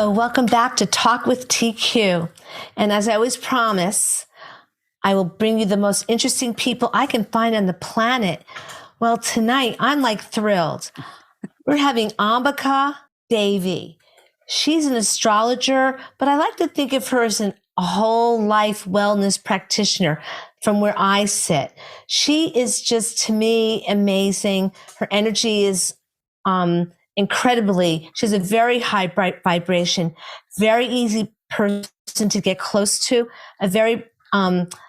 Hello, welcome back to Talk with TQ. And as I always promise, I will bring you the most interesting people I can find on the planet. Well, tonight I'm like thrilled. We're having Ambika Devi. She's an astrologer, but I like to think of her as a whole life wellness practitioner from where I sit. She is just, to me, amazing. Her energy is incredibly, she has a very high bright vibration, very easy person to get close to, a very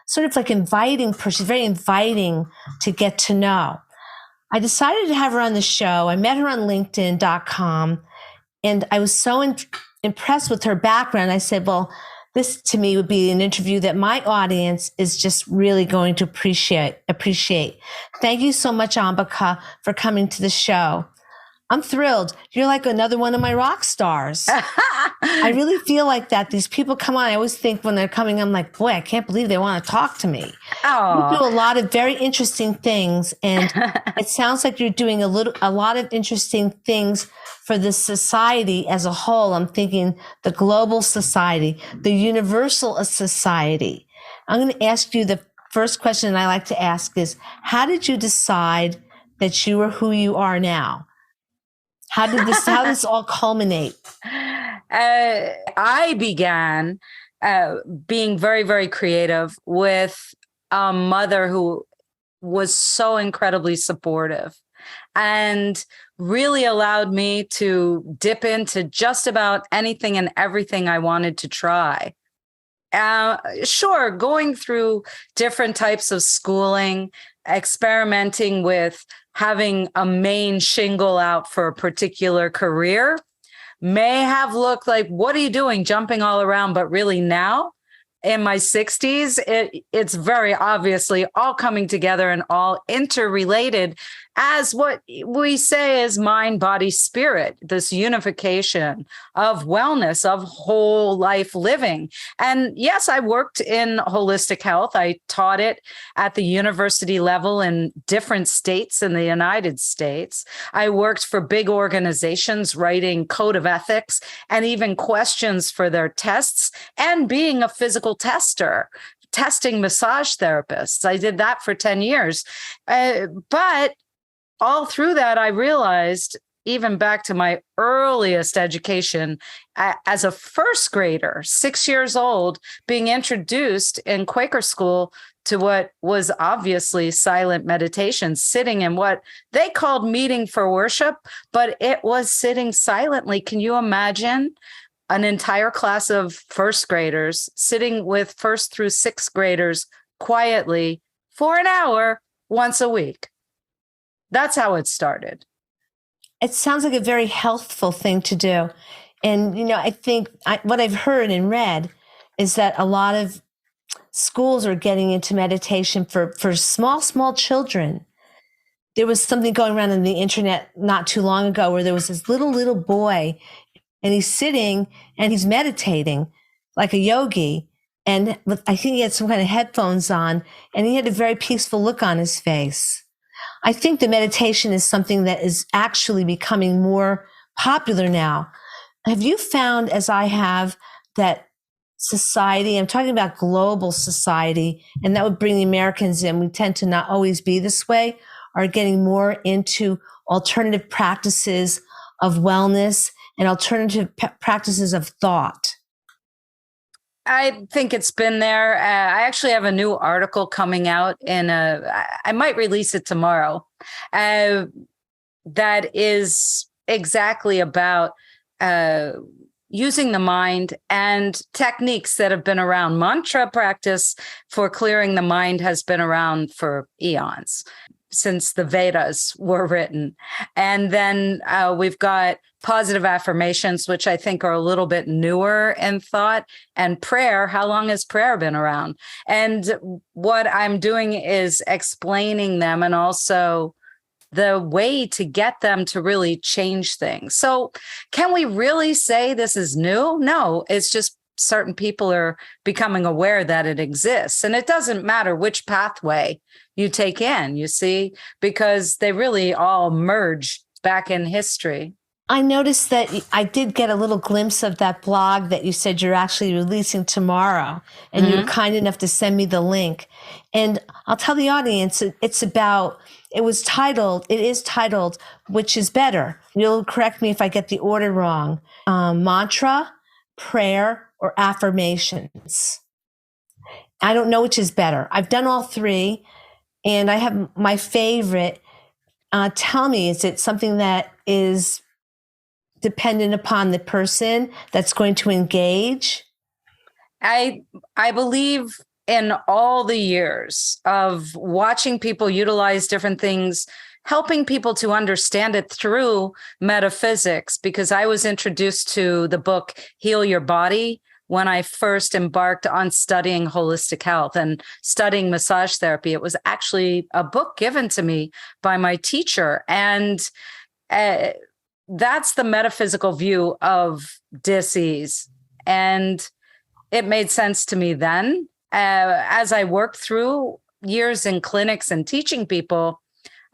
sort of like inviting person, very inviting to get to know. I decided to have her on the show. I met her on LinkedIn.com, and I was so impressed with her background. I said, well, this to me would be an interview that my audience is just really going to appreciate. Thank you so much, Ambika, for coming to the show. I'm thrilled. You're like another one of my rock stars. I really feel like that. These people come on. I always think when they're coming, I'm like, boy, I can't believe they want to talk to me. Oh. You do a lot of very interesting things. And it sounds like you're doing a lot of interesting things for the society as a whole. I'm thinking the global society, the universal society. I'm going to ask you the first question I like to ask is, how did you decide that you are who you are now? How did this all culminate? I began being very, very creative with a mother who was so incredibly supportive and really allowed me to dip into just about anything and everything I wanted to try. Sure, going through different types of schooling, experimenting with having a main shingle out for a particular career may have looked like, what are you doing jumping all around? But really now in my 60s, it's very obviously all coming together and all interrelated as what we say is mind, body, spirit, this unification of wellness, of whole life living. And yes, I worked in holistic health. I taught it at the university level in different states in the United States. I worked for big organizations writing code of ethics and even questions for their tests, and being a physical tester, testing massage therapists. I did that for 10 years. But all through that, I realized, even back to my earliest education as a first grader, 6 years old, being introduced in Quaker school to what was obviously silent meditation, sitting in what they called meeting for worship, but it was sitting silently. Can you imagine an entire class of first graders sitting with first through sixth graders quietly for an hour once a week? That's how it started. It sounds like a very healthful thing to do. And, I think what I've heard and read is that a lot of schools are getting into meditation for small children. There was something going around on the internet not too long ago where there was this little boy, and he's sitting and he's meditating like a yogi. And I think he had some kind of headphones on, and he had a very peaceful look on his face. I think the meditation is something that is actually becoming more popular now. Have you found, as I have, that society, I'm talking about global society, and that would bring the Americans in, we tend to not always be this way, are getting more into alternative practices of wellness and alternative practices of thought? I think it's been there. I actually have a new article coming out I might release it tomorrow, that is exactly about using the mind and techniques that have been around. Mantra practice for clearing the mind has been around for eons, since the Vedas were written. And then we've got positive affirmations, which I think are a little bit newer in thought, and prayer. How long has prayer been around? And what I'm doing is explaining them, and also the way to get them to really change things. So can we really say this is new? No, it's just certain people are becoming aware that it exists. And it doesn't matter which pathway you take in, you see, because they really all merge back in history. I noticed that I did get a little glimpse of that blog that you said you're actually releasing tomorrow, and you were kind enough to send me the link. And I'll tell the audience, it is titled, Which is Better? You'll correct me if I get the order wrong. Mantra, prayer, or affirmations. I don't know which is better. I've done all three, and I have my favorite. Tell me, is it something that is dependent upon the person that's going to engage? I believe in all the years of watching people utilize different things, helping people to understand it through metaphysics, because I was introduced to the book Heal Your Body when I first embarked on studying holistic health and studying massage therapy. It was actually a book given to me by my teacher. And that's the metaphysical view of disease. And it made sense to me then. As I worked through years in clinics and teaching people,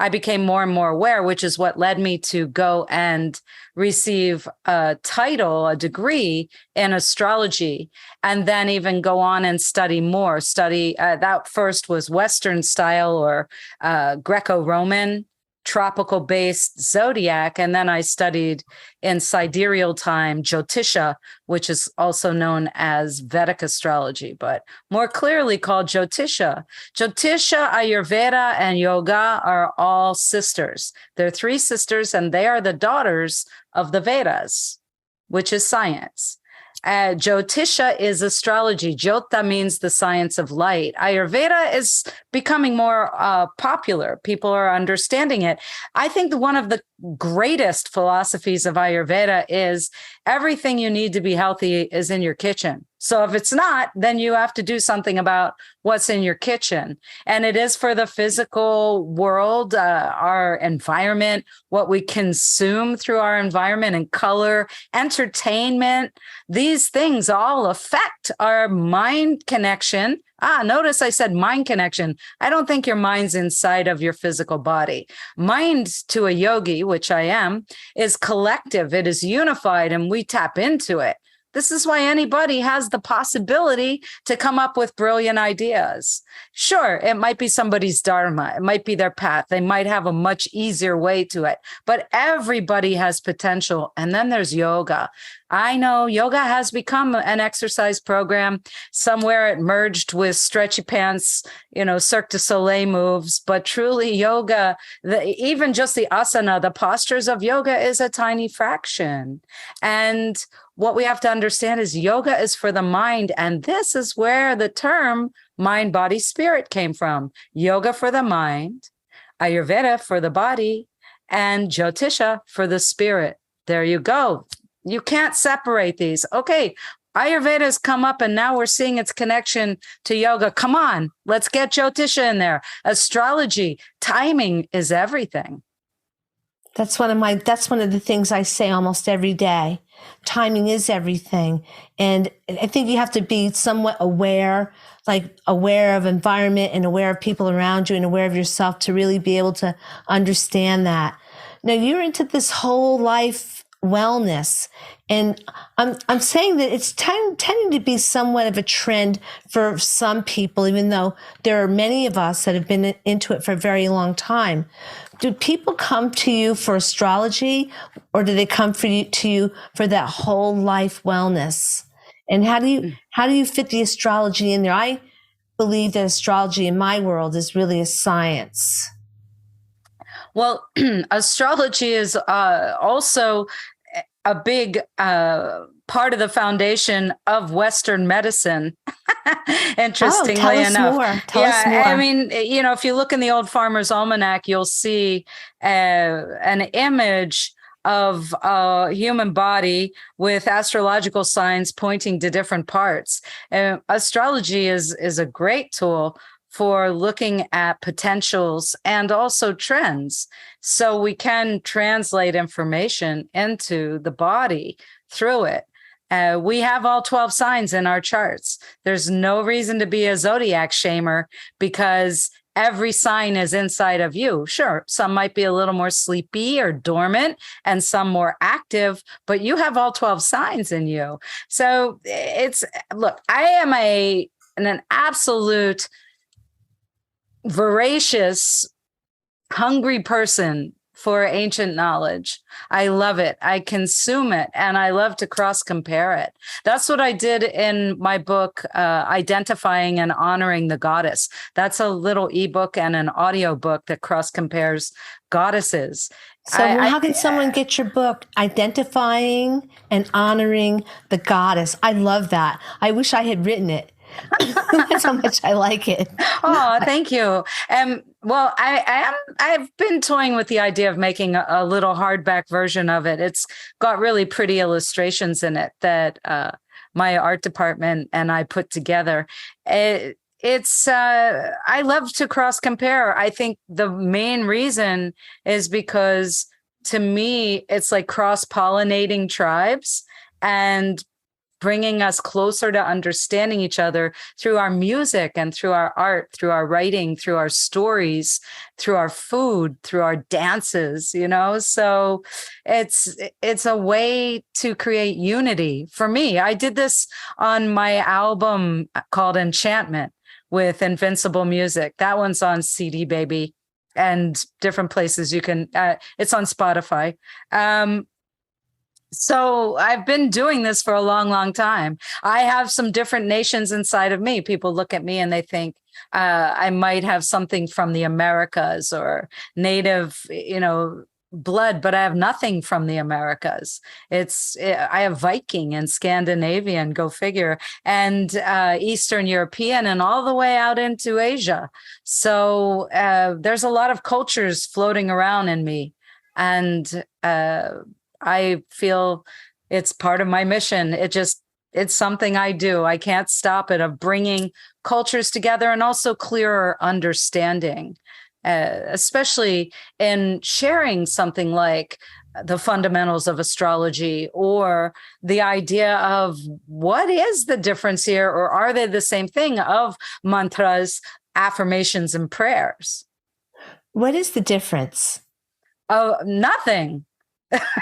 I became more and more aware, which is what led me to go and receive a title, a degree in astrology, and then even go on and study more. That first was Western style or Greco-Roman, tropical-based zodiac. And then I studied in sidereal time, Jyotisha, which is also known as Vedic astrology, but more clearly called Jyotisha. Jyotisha, Ayurveda, and yoga are all sisters. They're three sisters, and they are the daughters of the Vedas, which is science. Jyotisha is astrology. Jyota means the science of light. Ayurveda is becoming more popular. People are understanding it. I think one of the greatest philosophies of Ayurveda is everything you need to be healthy is in your kitchen. So if it's not, then you have to do something about what's in your kitchen. And it is for the physical world, our environment, what we consume through our environment and color, entertainment. These things all affect our mind connection. Notice I said mind connection. I don't think your mind's inside of your physical body. Mind to a yogi, which I am, is collective. It is unified, and we tap into it. This is why anybody has the possibility to come up with brilliant ideas. Sure, it might be somebody's dharma. It might be their path. They might have a much easier way to it, but everybody has potential. And then there's yoga. I know yoga has become an exercise program. Somewhere it merged with stretchy pants, Cirque du Soleil moves, but truly yoga, even just the asana, the postures of yoga is a tiny fraction. And what we have to understand is yoga is for the mind. And this is where the term mind, body, spirit came from. Yoga for the mind, Ayurveda for the body, and Jyotisha for the spirit. There you go. You can't separate these. Okay, Ayurveda has come up and now we're seeing its connection to yoga. Come on, let's get Jyotisha in there. Astrology, timing is everything. That's one of the things I say almost every day. Timing is everything. And I think you have to be somewhat aware of environment and aware of people around you and aware of yourself to really be able to understand that. Now you're into this whole life wellness. And I'm saying that it's tending to be somewhat of a trend for some people, even though there are many of us that have been into it for a very long time. Do people come to you for astrology, or do they come to you for that whole life wellness? And how do you fit the astrology in there? I believe that astrology in my world is really a science. Well, astrology is also a big part of the foundation of Western medicine. Interestingly enough. Tell us more. I mean, if you look in the old Farmer's Almanac, you'll see an image of a human body with astrological signs pointing to different parts. Astrology is a great tool for looking at potentials and also trends. So we can translate information into the body through it. We have all 12 signs in our charts. There's no reason to be a zodiac shamer because every sign is inside of you. Sure, some might be a little more sleepy or dormant and some more active, but you have all 12 signs in you. So look, I am an absolute voracious, hungry person for ancient knowledge. I love it. I consume it, and I love to cross compare it. That's what I did in my book, Identifying and Honoring the Goddess. That's a little ebook and an audio book that cross compares goddesses. So how can someone get your book, Identifying and Honoring the Goddess? I love that. I wish I had written it. That's how much I like it. Oh, thank you. Well, I've been toying with the idea of making a little hardback version of it. It's got really pretty illustrations in it that my art department and I put together. I love to cross compare. I think the main reason is because, to me, it's like cross pollinating tribes and bringing us closer to understanding each other through our music and through our art, through our writing, through our stories, through our food, through our dances, So it's a way to create unity. For me, I did this on my album called Enchantment with Invincible Music. That one's on CD, baby, and different places you can, it's on Spotify. So I've been doing this for a long, long time. I have some different nations inside of me. People look at me and they think I might have something from the Americas or native, blood, but I have nothing from the Americas. I have Viking and Scandinavian, go figure, and Eastern European, and all the way out into Asia. So there's a lot of cultures floating around in me, and I feel it's part of my mission. It's something I do. I can't stop it, of bringing cultures together and also clearer understanding, especially in sharing something like the fundamentals of astrology, or the idea of what is the difference here, or are they the same thing, of mantras, affirmations, and prayers. What is the difference? Oh, nothing.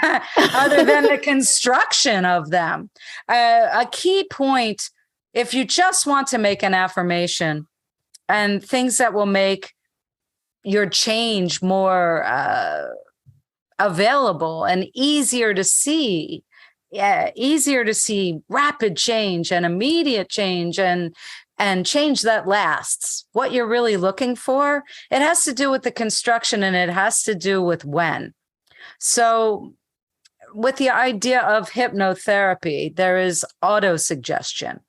Other than the construction of them. A key point, if you just want to make an affirmation and things that will make your change more available and easier to see, rapid change and immediate change and change that lasts, what you're really looking for, it has to do with the construction, and it has to do with when. So with the idea of hypnotherapy, there is autosuggestion.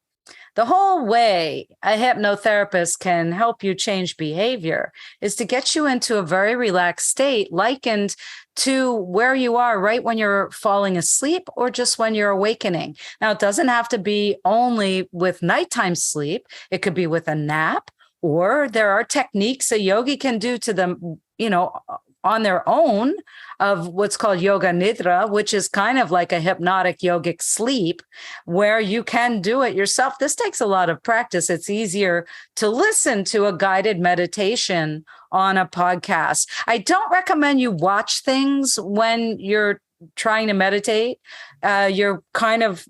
The whole way a hypnotherapist can help you change behavior is to get you into a very relaxed state, likened to where you are right when you're falling asleep or just when you're awakening. Now, it doesn't have to be only with nighttime sleep. It could be with a nap, or there are techniques a yogi can do to them, on their own, of what's called yoga nidra, which is kind of like a hypnotic yogic sleep, where you can do it yourself. This takes a lot of practice. It's easier to listen to a guided meditation on a podcast. I don't recommend you watch things when you're trying to meditate. You're kind of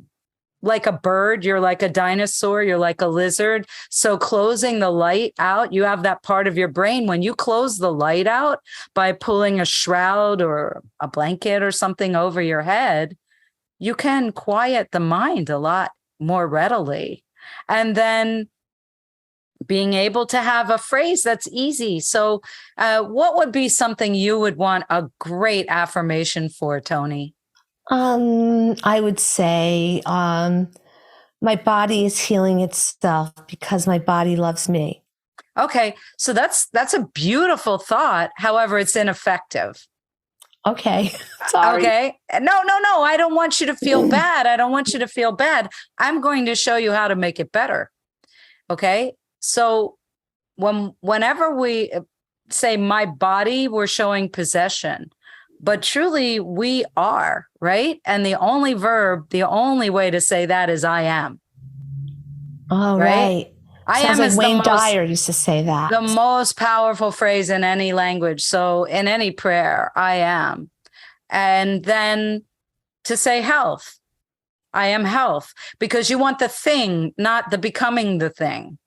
like a bird, you're like a dinosaur, you're like a lizard. So closing the light out, you have that part of your brain. When you close the light out by pulling a shroud or a blanket or something over your head, you can quiet the mind a lot more readily. And then being able to have a phrase that's easy. So what would be something you would want a great affirmation for, Toni? I would say my body is healing itself because my body loves me. Okay, so that's a beautiful thought. However, it's ineffective. Okay, sorry. Okay, no. I don't want you to feel bad. I don't want you to feel bad. I'm going to show you how to make it better. Okay, so whenever we say my body, we're showing possession. But truly, we are, right? And the only way to say that is I am. Oh, right. I Sounds am like is Wayne Dyer used to say that. the most powerful phrase in any language. So in any prayer, I am. And then to say health, I am health, because you want the thing, not the becoming the thing.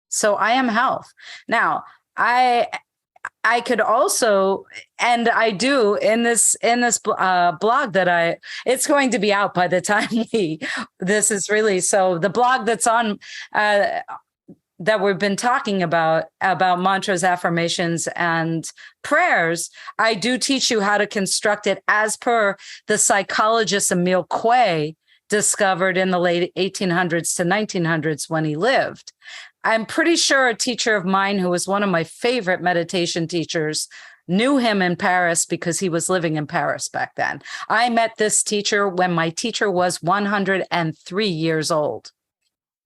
So I am health. Now, I could also, and I do in this blog that it's going to be out by the time this is released. So the blog that's on that we've been talking about mantras, affirmations, and prayers, I do teach you how to construct it as per the psychologist Emil Quay discovered in the late 1800s to 1900s when he lived. I'm pretty sure a teacher of mine who was one of my favorite meditation teachers knew him in Paris because he was living in Paris back then. I met this teacher when my teacher was 103 years old.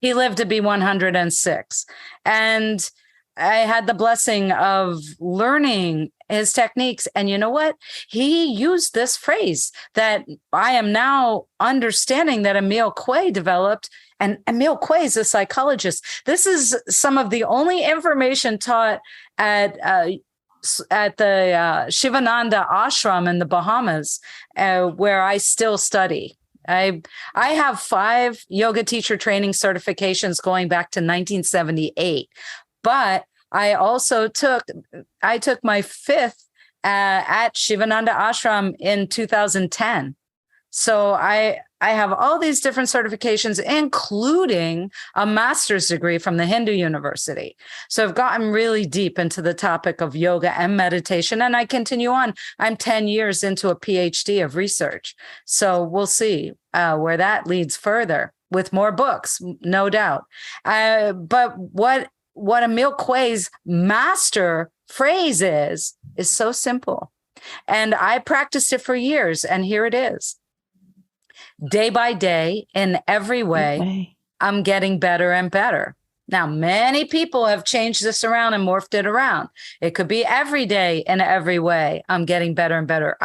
He lived to be 106. And I had the blessing of learning his techniques. And you know what? He used this phrase that I am now understanding that Emil Quay developed. And Emil Quay is a psychologist. This is some of the only information taught at the Shivananda ashram in the Bahamas, where I still study. I have 5 yoga teacher training certifications going back to 1978, but I also took my 5th at Shivananda Ashram in 2010. So I have all these different certifications, including a master's degree from the Hindu University. So I've gotten really deep into the topic of yoga and meditation, and I continue on. I'm 10 years into a PhD of research. So we'll see where that leads further with more books, no doubt. But what Emil Quay's master phrase is so simple. And I practiced it for years, and here it is. Day by day, in every way, I'm getting better and better. Now, many people have changed this around and morphed it around. It could be every day in every way, I'm getting better and better.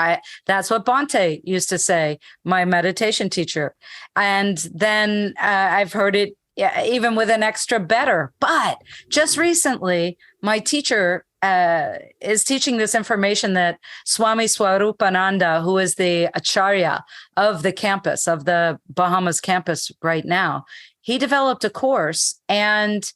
That's what Bhante used to say, my meditation teacher. And then I've heard it even with an extra better. But just recently, my teacher is teaching this information that Swami Swarupananda, who is the acharya of the campus, of the Bahamas campus right now, he developed a course, and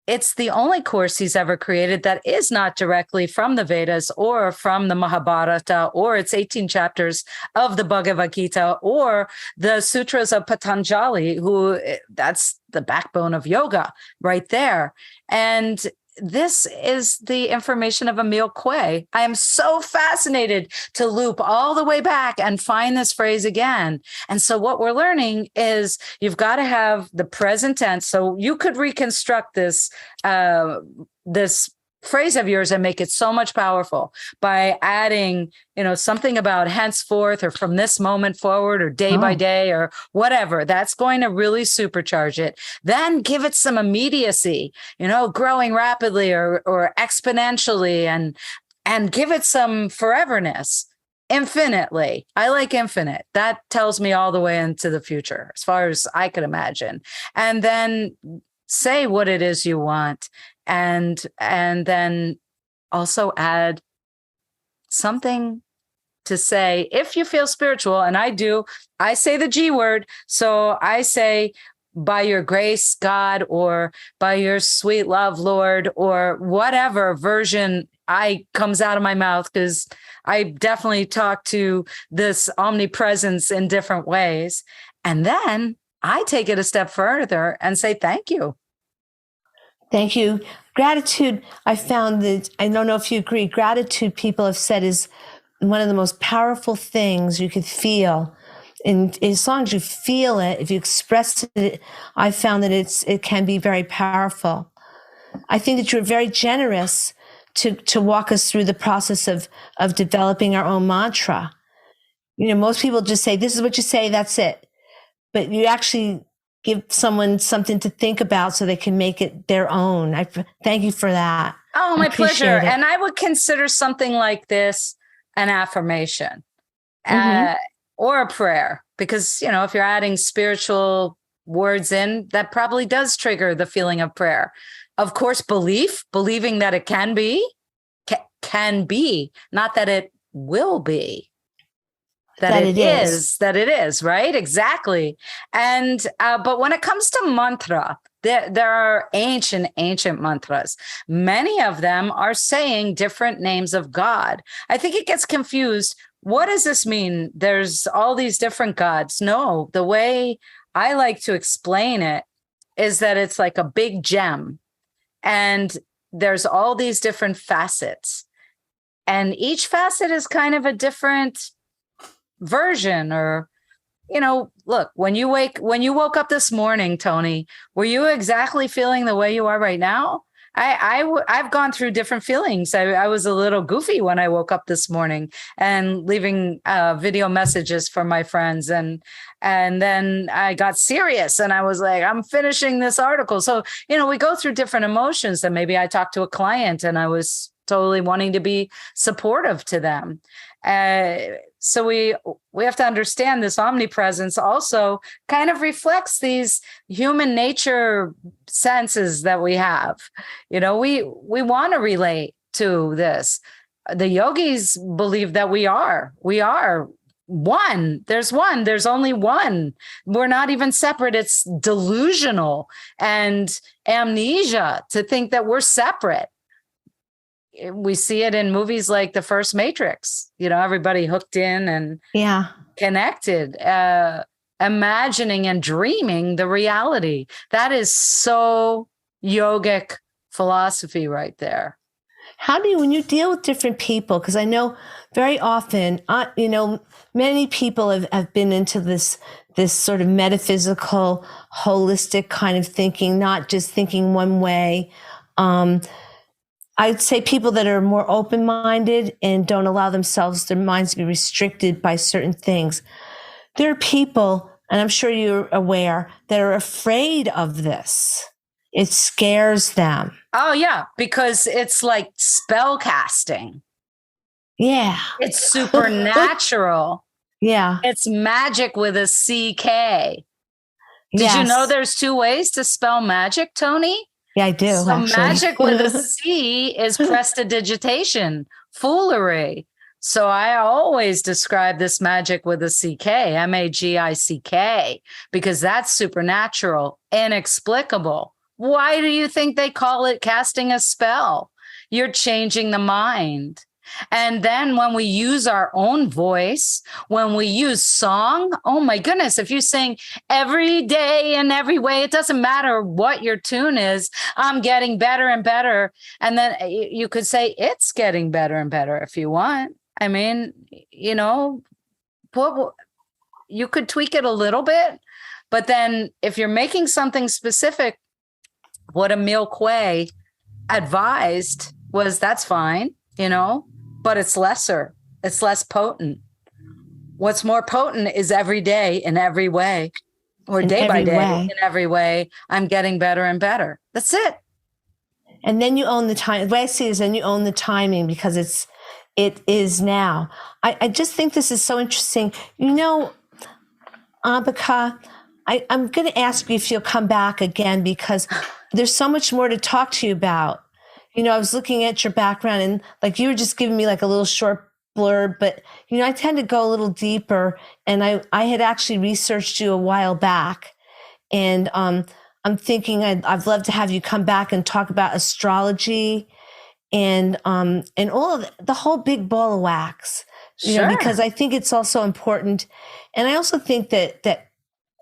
it's the only course he's ever created that is not directly from the Vedas or from the Mahabharata or its 18 chapters of the Bhagavad Gita or the sutras of Patanjali, who that's the backbone of yoga right there. And this is the information of Emil Quay. I am so fascinated to loop all the way back and find this phrase again. And so what we're learning is you've got to have the present tense. So you could reconstruct this phrase of yours and make it so much powerful by adding, something about henceforth or from this moment forward or day by day or whatever. That's going to really supercharge it. Then give it some immediacy, growing rapidly or exponentially, and give it some foreverness. Infinitely. I like infinite. That tells me all the way into the future, as far as I could imagine. And then say what it is you want. And then also add something to say, if you feel spiritual, and I say the G word. So I say, by your grace, God, or by your sweet love, Lord, or whatever version comes out of my mouth, because I definitely talk to this omnipresence in different ways. And then I take it a step further and say, thank you. Thank you. Gratitude, I found that, I don't know if you agree, gratitude, people have said, is one of the most powerful things you could feel. And as long as you feel it, if you express it, I found that it can be very powerful. I think that you're very generous to walk us through the process of developing our own mantra. Most people just say, this is what you say, that's it. But you actually give someone something to think about so they can make it their own. I thank you for that. Oh, my pleasure. And I would consider something like this an affirmation or a prayer, because, if you're adding spiritual words in, that probably does trigger the feeling of prayer. Of course, believing that it can be, not that it will be. That it is, right? Exactly. And, but when it comes to mantra, there are ancient mantras. Many of them are saying different names of God. I think it gets confused. What does this mean? There's all these different gods. No, the way I like to explain it is that it's like a big gem, and there's all these different facets, and each facet is kind of a different version. Or, look, when you woke up this morning, Toni, were you exactly feeling the way you are right now? I've gone through different feelings. I was a little goofy when I woke up this morning and leaving video messages for my friends, and then I got serious and I was like, I'm finishing this article. So we go through different emotions. And maybe I talked to a client and I was totally wanting to be supportive to them. So we have to understand this omnipresence also kind of reflects these human nature senses that we have. We want to relate to this. The yogis believe that we are one. There's only one. We're not even separate. It's delusional and amnesia to think that we're separate. We see it in movies like the first Matrix, everybody hooked in and connected, imagining and dreaming the reality. That is so yogic philosophy right there. How do you, when you deal with different people, because I know very often, many people have been into this sort of metaphysical, holistic kind of thinking, not just thinking one way. I'd say people that are more open-minded and don't allow their minds to be restricted by certain things. There are people, and I'm sure you're aware, that are afraid of this. It scares them. Oh, yeah, because it's like spell casting. Yeah. It's supernatural. Yeah. It's magic with a CK. Did you know there's 2 ways to spell magic, Toni? Yeah, I do. So actually. Magic with a C is prestidigitation, foolery. So I always describe this magic with a CK, MAGICK, because that's supernatural, inexplicable. Why do you think they call it casting a spell? You're changing the mind. And then when we use our own voice, when we use song, oh my goodness, if you sing every day in every way, it doesn't matter what your tune is, I'm getting better and better. And then you could say it's getting better and better if you want. I mean, you could tweak it a little bit, but then if you're making something specific, what Emil Quay advised was that's fine, but it's lesser. It's less potent. What's more potent is every day in every way, or day by day in every way, I'm getting better and better. That's it. And then you own the time. The way I see it is then you own the timing, because it is now. I just think this is so interesting. Ambika, I'm going to ask you if you'll come back again, because there's so much more to talk to you about. I was looking at your background and like you were just giving me like a little short blurb, but I tend to go a little deeper, and I had actually researched you a while back, and I'm thinking I'd love to have you come back and talk about astrology and all of the whole big ball of wax, because I think it's also important. And I also think that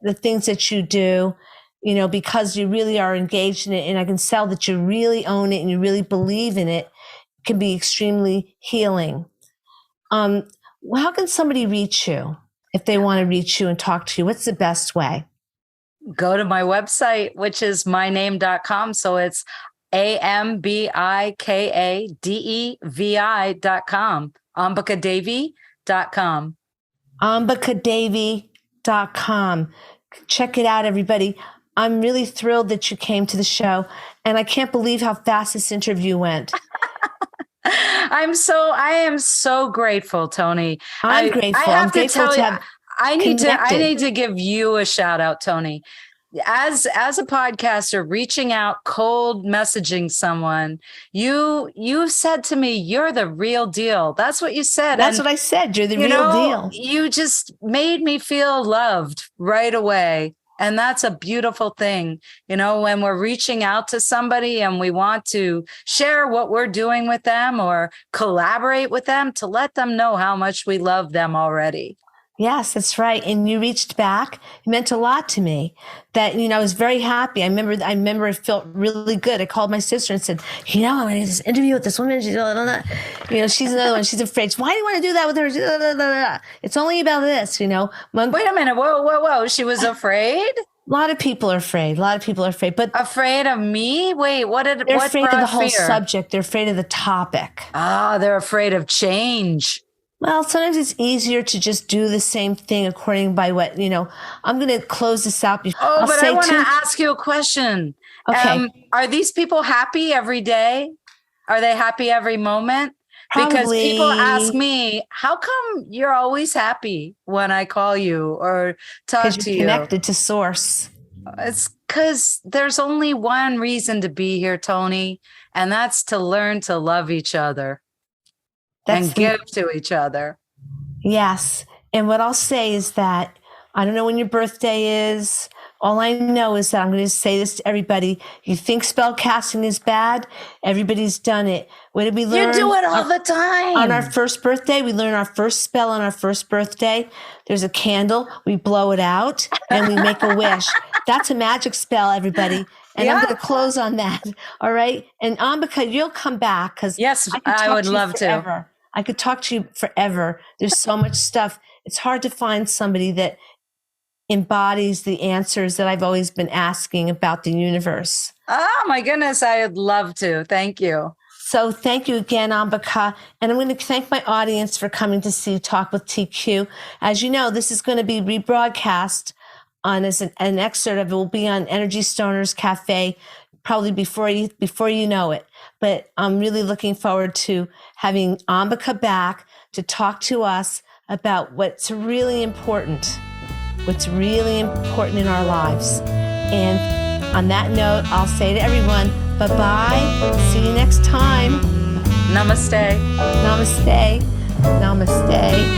the things that you do, because you really are engaged in it, and I can tell that you really own it and you really believe in it, can be extremely healing. How can somebody reach you if they want to reach you and talk to you? What's the best way? Go to my website, which is myname.com. So it's AMBIKADEVI.com, ambikadevi.com. ambikadevi.com. Check it out, everybody. I'm really thrilled that you came to the show, and I can't believe how fast this interview went. I am so grateful, Toni. I'm grateful. I have I'm grateful to tell to you, have I need to give you a shout out, Toni. as a podcaster, reaching out, cold messaging someone, you said to me, "You're the real deal." That's what you said. That's And what I said. You're the you real know, deal. you just made me feel loved right away. And that's a beautiful thing. You know, when we're reaching out to somebody and we want to share what we're doing with them or collaborate with them, to let them know how much we love them already. Yes, that's right. And you reached back. It meant a lot to me that, I was very happy. I remember it felt really good. I called my sister and said, I'm going to this interview with this woman. She's another one. She's afraid. Why do you want to do that with her? It's only about this, Wait a minute. Whoa. She was afraid? A lot of people are afraid. But afraid of me? Wait, they're afraid of the whole subject. They're afraid of the topic. They're afraid of change. Well, sometimes it's easier to just do the same thing according by what, I'm going to close this out. But I want to ask you a question. Okay. Are these people happy every day? Are they happy every moment? Probably. Because people ask me, how come you're always happy when I call you or talk to you? Because you're connected to source. It's because there's only one reason to be here, Toni, and that's to learn to love each other. And give to each other. Yes. And what I'll say is that I don't know when your birthday is. All I know is that I'm going to say this to everybody. You think spell casting is bad? Everybody's done it. What did we learn? You do it all the time. On our first birthday, we learn our first spell on our first birthday. There's a candle. We blow it out and we make a wish. That's a magic spell, everybody. And I'm going to close on that. All right. And Ambika, you'll come back because yes, I would love to. I could talk to you forever. There's so much stuff. It's hard to find somebody that embodies the answers that I've always been asking about the universe. Oh my goodness, I would love to. Thank you. So thank you again, Ambika. And I'm going to thank my audience for coming to see Talk with TQ. As you know, this is going to be rebroadcast on as an excerpt of it will be on Energy Stoners Cafe probably before you know it. But I'm really looking forward to having Ambika back to talk to us about what's really important in our lives. And on that note, I'll say to everyone, bye-bye. See you next time. Namaste. Namaste. Namaste.